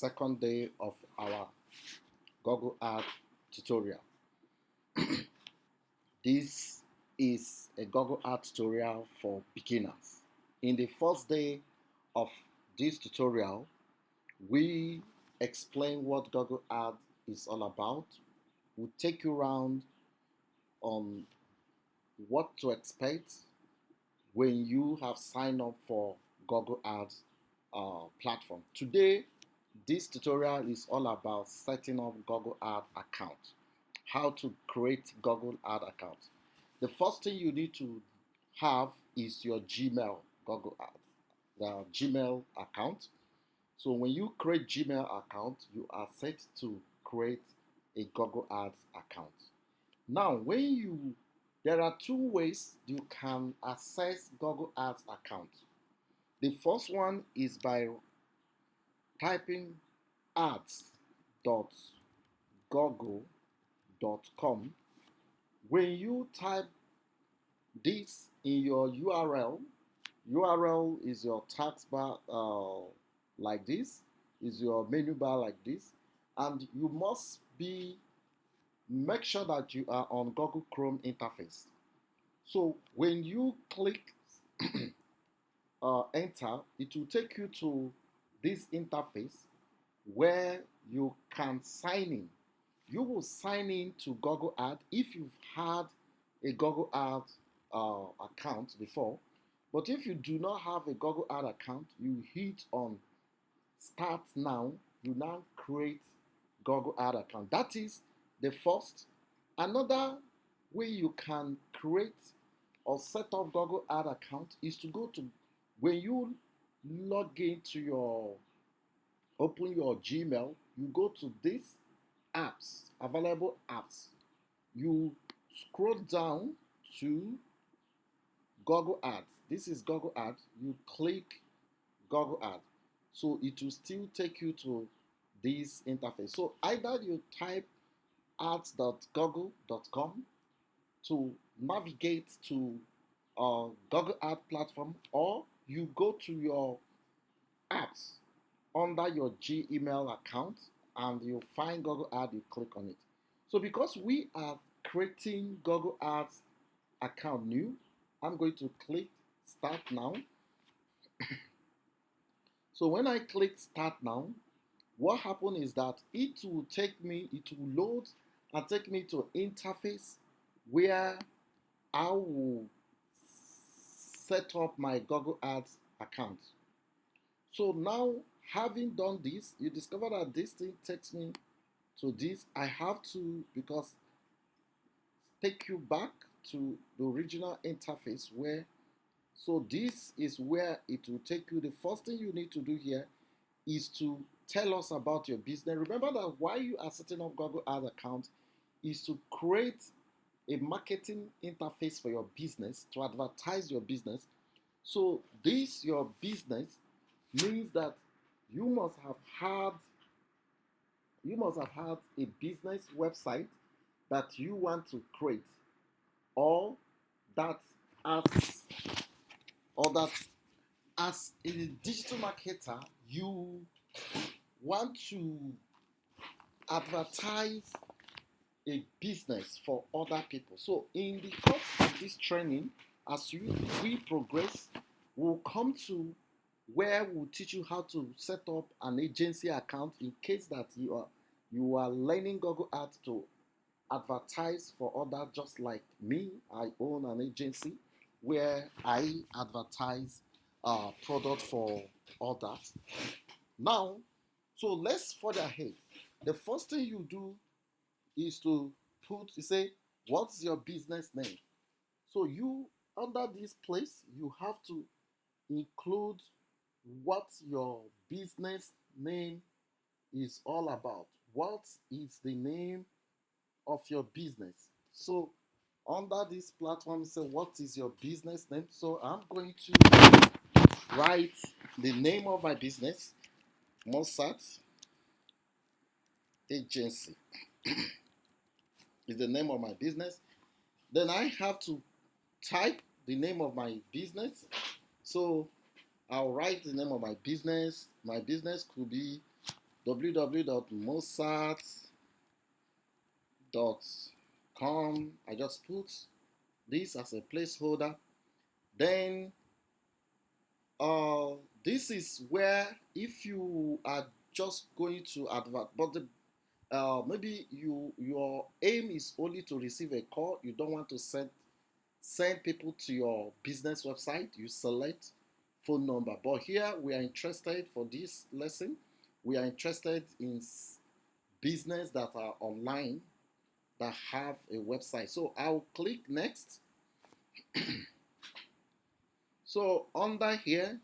second day of our Google Ads tutorial. This is a Google Ads tutorial for beginners. In the first day of this tutorial, we explain what Google Ads is all about. We'll take you around on what to expect when you have signed up for Google Ads platform. Today, this tutorial is all about setting up Google Ads account, how to create Google Ads account. The first thing you need to have is your Gmail Google Ads, the Gmail account. So when you create Gmail account, you are set to create a Google Ads account. Now, there are two ways you can access Google Ads account. The first one is by typing ads.google.com. When you type this in your URL is your taskbar like this, is your menu bar like this, and you must make sure that you are on Google Chrome interface. So when you click enter, it will take you to this interface where you can sign in. You will sign in to Google Ads if you've had a Google Ads account before. But if you do not have a Google Ads account, you hit on Start Now. You now create Google Ads account. That is the first. Another way you can create or set up Google Ads account is to go to, when you log into open your Gmail, you go to this apps, available apps. You scroll down to Google Ads. This is Google Ads. You click Google Ads. So it will still take you to this interface. So either you type ads.google.com to navigate to Google Ads platform, or you go to your apps under your Gmail account and you find Google Ads, you click on it. So because we are creating Google Ads account new, I'm going to click Start Now. So when I click Start Now, what happens is that it will load and take me to interface where I will set up my Google Ads account. So now, having done this, you discover that this thing takes me to this. I have to, because take you back to the original interface so this is where it will take you. The first thing you need to do here is to tell us about your business. Remember that why you are setting up Google Ads account is to create a marketing interface for your business, to advertise your business. So this, your business, means that you must have had a business website that you want to create, or that as a digital marketer you want to advertise a business for other people. So in the course of this training, as we progress, we'll come to where we'll teach you how to set up an agency account in case that you are learning Google Ads to advertise for others. Just like me, I own an agency where I advertise product for others. Now, so let's further ahead. The first thing you do is to say, what's your business name? So you, under this place, you have to include what your business name is all about. What is the name of your business? So under this platform, say, what is your business name? So I'm going to write the name of my business, Mozart Agency is the name of my business. Then I have to type the name of my business. So I'll write the name of my business. My business could be www.mozart.com. I just put this as a placeholder. Then this is where if you are just going to advert, but maybe your aim is only to receive a call. You don't want to send people to your business website. You select phone number. But here we are interested for this lesson. We are interested in business that are online that have a website. So I'll click next. So under here,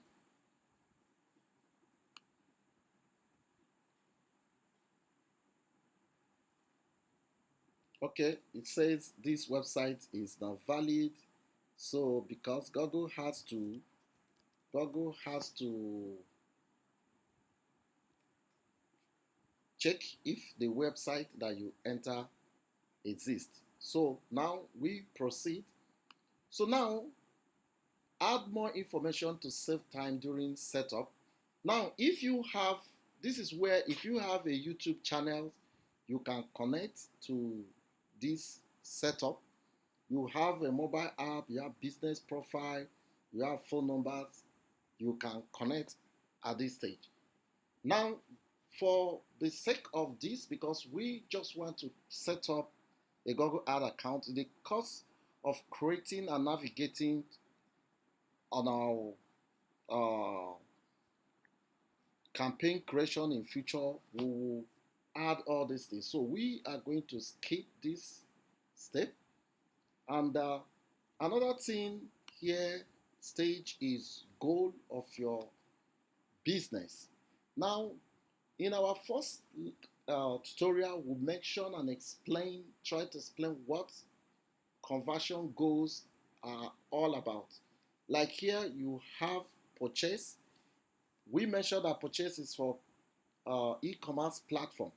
okay, it says this website is not valid. So because Google has to check if the website that you enter exists. So now we proceed. So now add more information to save time during setup. Now if you have, this is where if you have a YouTube channel, you can connect to this setup. You have a mobile app, you have business profile, you have phone numbers, you can connect at this stage. Now, for the sake of this, because we just want to set up a Google Ad account, the cost of creating and navigating on our campaign creation in future, we will add all these things. So we are going to skip this step. And another thing here, stage is goal of your business. Now, in our first tutorial, we mention and try to explain what conversion goals are all about. Like here, you have purchase. We mentioned that purchase is for e-commerce platform.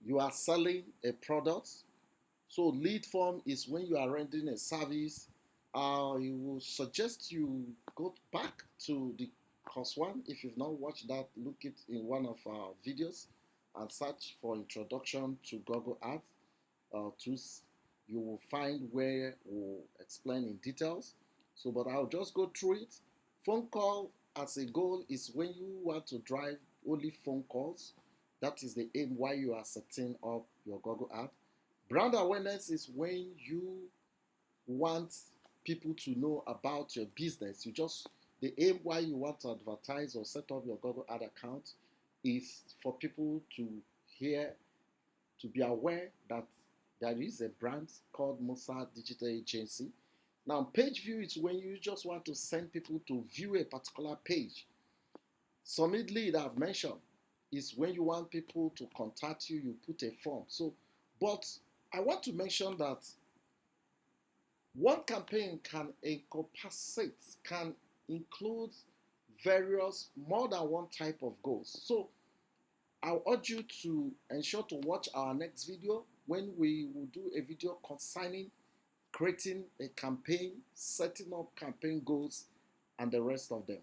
You are selling a product. So lead form is when you are rendering a service. I will suggest you go back to the course one. If you've not watched that, look it in one of our videos and search for introduction to Google Ads tools. You will find where we'll explain in details. So, but I'll just go through it. Phone call as a goal is when you want to drive only phone calls. That is the aim why you are setting up your Google Ad. Brand awareness is when you want people to know about your business. The aim why you want to advertise or set up your Google Ad account is for people to be aware that there is a brand called Mozart Digital Agency. Now, page view is when you just want to send people to view a particular page. Submit lead, I've mentioned, is when you want people to contact you, you put a form. So, but I want to mention that one campaign can include more than one type of goals. So I urge you to ensure to watch our next video when we will do a video concerning creating a campaign, setting up campaign goals, and the rest of them.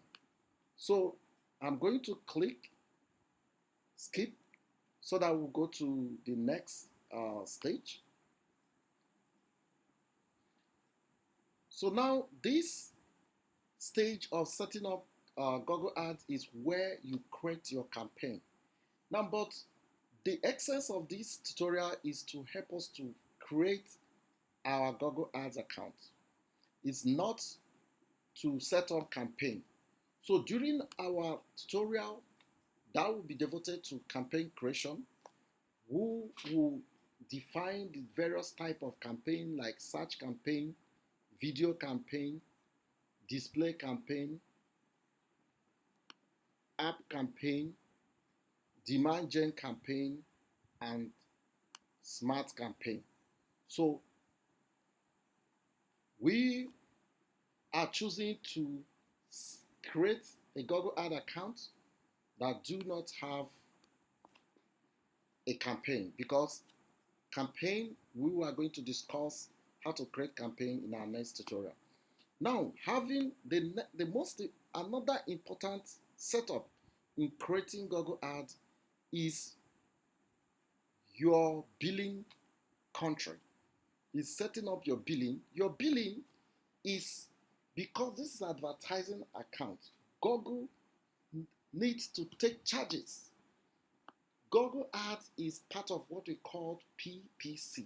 So I'm going to click skip so that we'll go to the next stage. So now this stage of setting up Google Ads is where you create your campaign. Now, but the essence of this tutorial is to help us to create our Google Ads account. It's not to set up campaign. So during our tutorial, that will be devoted to campaign creation. We will define the various type of campaign like search campaign, video campaign, display campaign, app campaign, demand gen campaign, and smart campaign. So we are choosing to create a Google Ad account that do not have a campaign, because campaign, we are going to discuss how to create campaign in our next tutorial. Now, having another important setup in creating Google Ads is your billing country. Is setting up your billing. Your billing is, because this is advertising account, Google needs to take charges. Google Ads is part of what we call PPC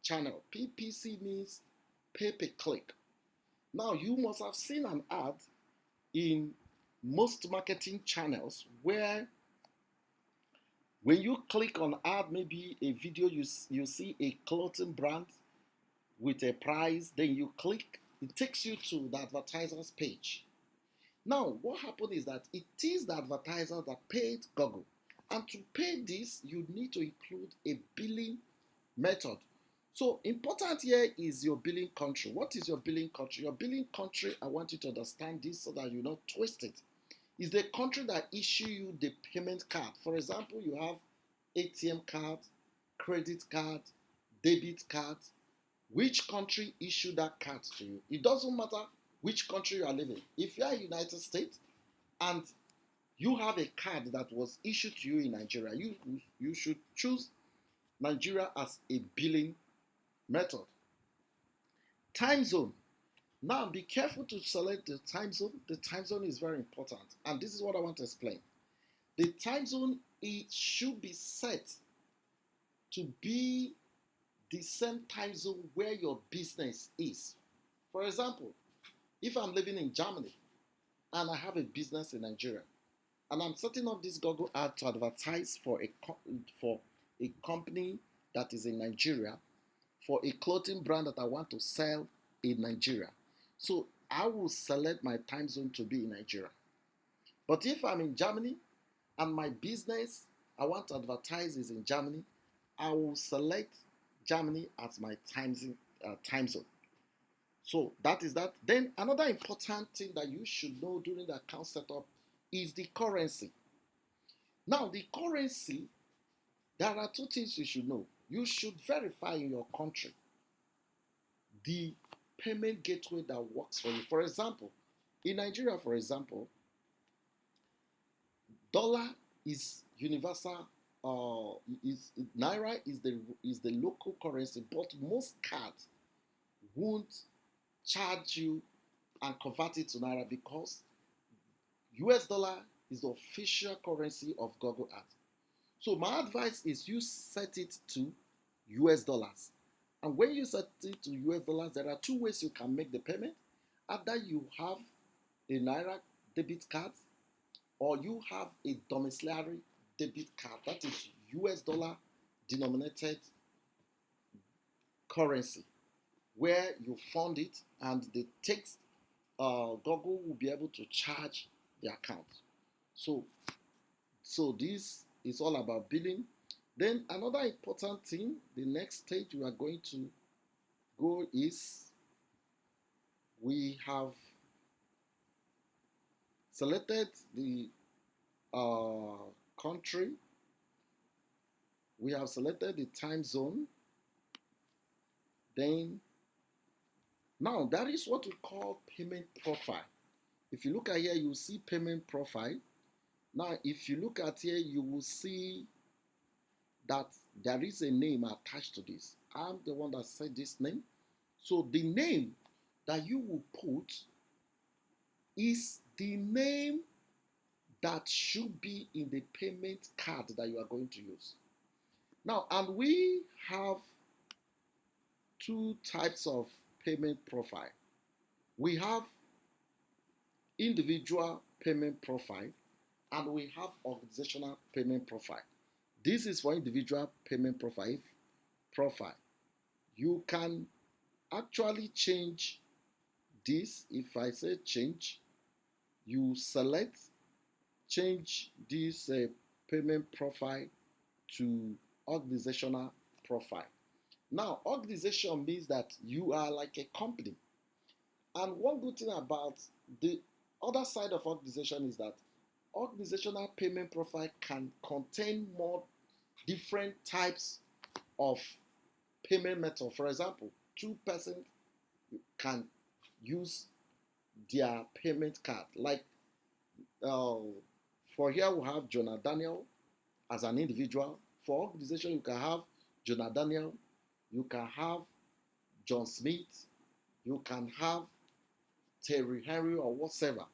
channel. PPC means pay per click. Now you must have seen an ad in most marketing channels where when you click on ad, maybe a video, you see a clothing brand with a price, then you click, it takes you to the advertiser's page. Now, what happened is that it is the advertiser that paid Google. And to pay this, you need to include a billing method. So important here is your billing country. What is your billing country? Your billing country, I want you to understand this so that you don't twist it, is the country that issue you the payment card. For example, you have ATM card, credit card, debit card. Which country issued that card to you? It doesn't matter which country you are living. If you are in United States and you have a card that was issued to you in Nigeria, you should choose Nigeria as a billing method. Time zone. Now be careful to select the time zone. The time zone is very important, and this is what I want to explain. The time zone, it should be set to be the same time zone where your business is. For example, if I'm living in Germany and I have a business in Nigeria and I'm setting up this Google ad to advertise for a company that is in Nigeria, for a clothing brand that I want to sell in Nigeria. So I will select my time zone to be in Nigeria. But if I'm in Germany and my business I want to advertise is in Germany, I will select Germany as my time zone. So that is that. Then another important thing that you should know during the account setup is the currency. Now the currency, there are two things you should know. You should verify in your country the payment gateway that works for you. For example, in Nigeria, for example, dollar is universal. Naira is the local currency, but most cards won't charge you and convert it to Naira because US dollar is the official currency of Google Ads. So my advice is you set it to US dollars. And when you set it to US dollars, there are two ways you can make the payment. Either you have a Naira debit card or you have a domiciliary debit card, that is US dollar denominated currency, where you fund it and the text Google will be able to charge the account. So this is all about billing. Then another important thing, the next stage we are going to go is we have selected the country, we have selected the time zone. Then now that is what we call payment profile. If you look at here, you see payment profile. Now if you look at here, you will see that there is a name attached to this. I'm the one that said this name. So the name that you will put is the name that should be in the payment card that you are going to use. Now, and we have two types of payment profile. We have individual payment profile and we have organizational payment profile. This is for individual payment profile. You can actually change this. If I say change, you select change this payment profile to organizational profile. Now, organization means that you are like a company. And one good thing about the other side of organization is that organizational payment profile can contain more different types of payment method. For example, two persons can use their payment card. Like for here we have Jonah Daniel as an individual. For organization, you can have Jonah Daniel, you can have John Smith, you can have Terry Henry or whatever.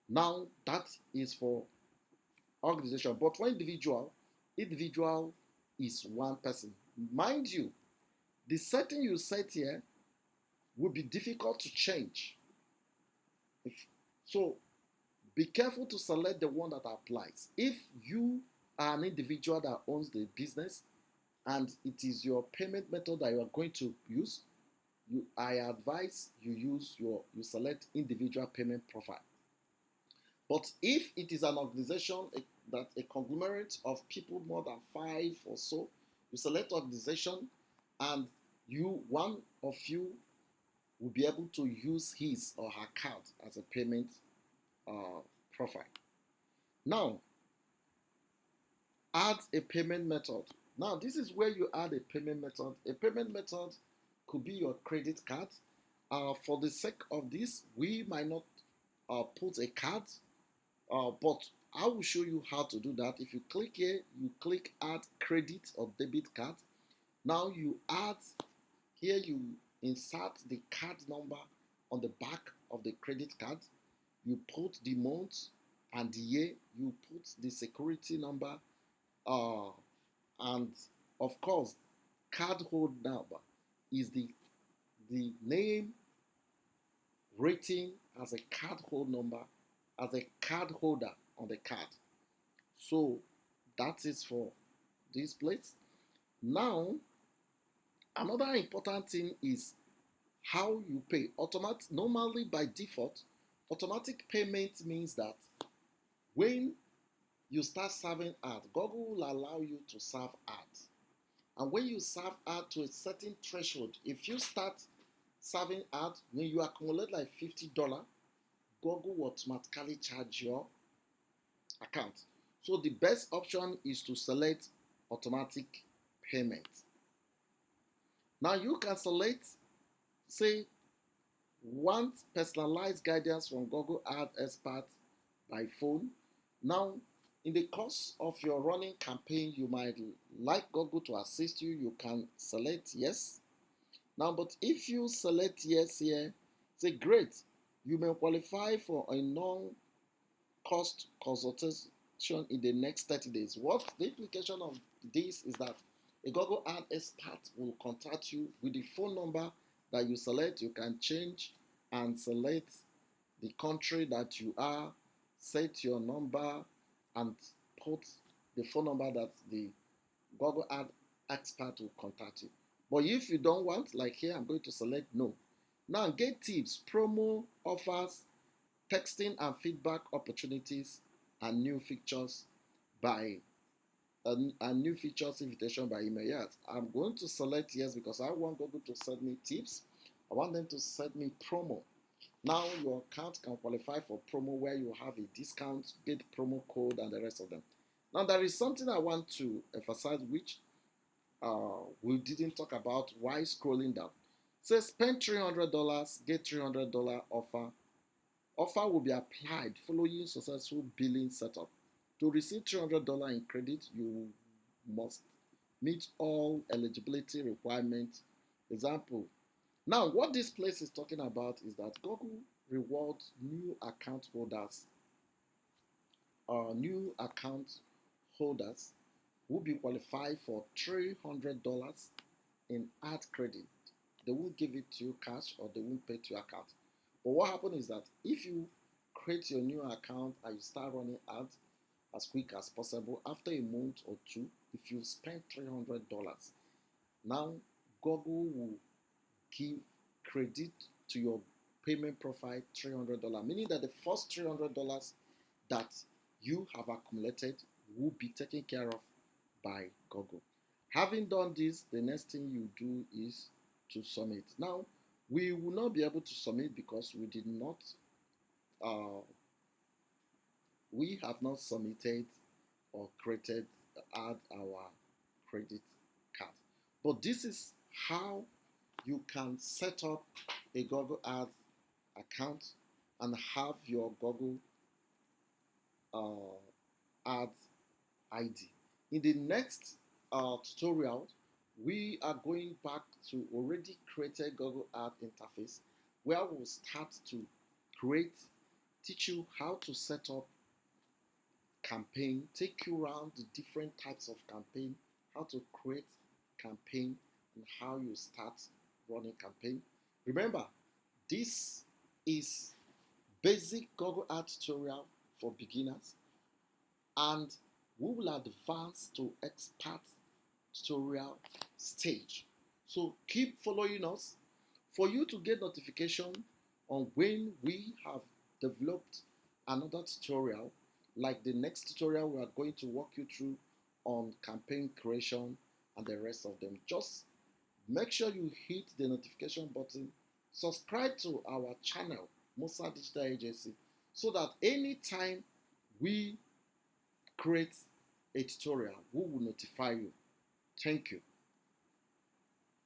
Now that is for organization. But for individual, individual is one person. Mind you, the setting you set here will be difficult to change. So be careful to select the one that applies. If you are an individual that owns the business and it is your payment method that you are going to use, I advise you select individual payment profile. But if it is an organization that a conglomerate of people more than 5 or so, you select organization and one of you will be able to use his or her card as a payment profile. Now, add a payment method. Now, this is where you add a payment method. A payment method could be your credit card. For the sake of this, we might not put a card, but I will show you how to do that. If you click here, you click add credit or debit card. Now you add, here you insert the card number on the back of the credit card. You put the month and the year. You put the security number, and of course, card hold number is the name rating as a card hold number as a card holder on the card. So that is for this place. Now, another important thing is how you pay. Normally by default, automatic payment means that when you start serving ads, Google will allow you to serve ads. And when you serve ads to a certain threshold, if you start serving ads, when you accumulate like $50, Google will automatically charge your account. So the best option is to select automatic payment. Now you can select, say, want personalized guidance from Google Ad Expert by phone. Now, in the course of your running campaign, you might like Google to assist you. You can select yes. Now, but if you select yes here, say great, you may qualify for a non-cost consultation in the next 30 days. What the implication of this is that a Google Ad Expert will contact you with the phone number that you select. You can change and select the country that you are, set your number, and put the phone number that the Google Ad Expert will contact you. But if you don't want, like here, I'm going to select no. Now, get tips, promo offers, texting and feedback opportunities, and new features by and new features invitation by email. Yes, I'm going to select yes because I want Google to send me tips. I want them to send me promo. Now your account can qualify for promo where you have a discount, get promo code, and the rest of them. Now there is something I want to emphasize, which we didn't talk about while scrolling down. Say spend $300, get $300 offer. Offer will be applied following successful billing setup. To receive $300 in credit, you must meet all eligibility requirements. Example. Now, what this place is talking about is that Google rewards new account holders. New account holders will be qualified for $300 in ad credit. They won't give it to you cash or they won't pay to your account. But what happens is that if you create your new account and you start running ads as quick as possible, after a month or two, if you spend $300, now Google will give credit to your payment profile $300, meaning that the first $300 that you have accumulated will be taken care of by Google. Having done this, the next thing you do is to submit. Now, we will not be able to submit because we have not submitted or created add our credit card. But this is how you can set up a Google Ads account and have your Google Ads ID. In the next tutorial, we are going back to already created Google Ad interface where we'll start to create, teach you how to set up campaign, take you around the different types of campaign, how to create campaign, and how you start running campaign. Remember, this is basic Google Ads tutorial for beginners, and we will advance to expert tutorial stage. So keep following us for you to get notification on when we have developed another tutorial, like the next tutorial we are going to walk you through on campaign creation and the rest of them. Just make sure you hit the notification button, subscribe to our channel, Musa Digital Agency, so that anytime we create a tutorial, we will notify you. Thank you.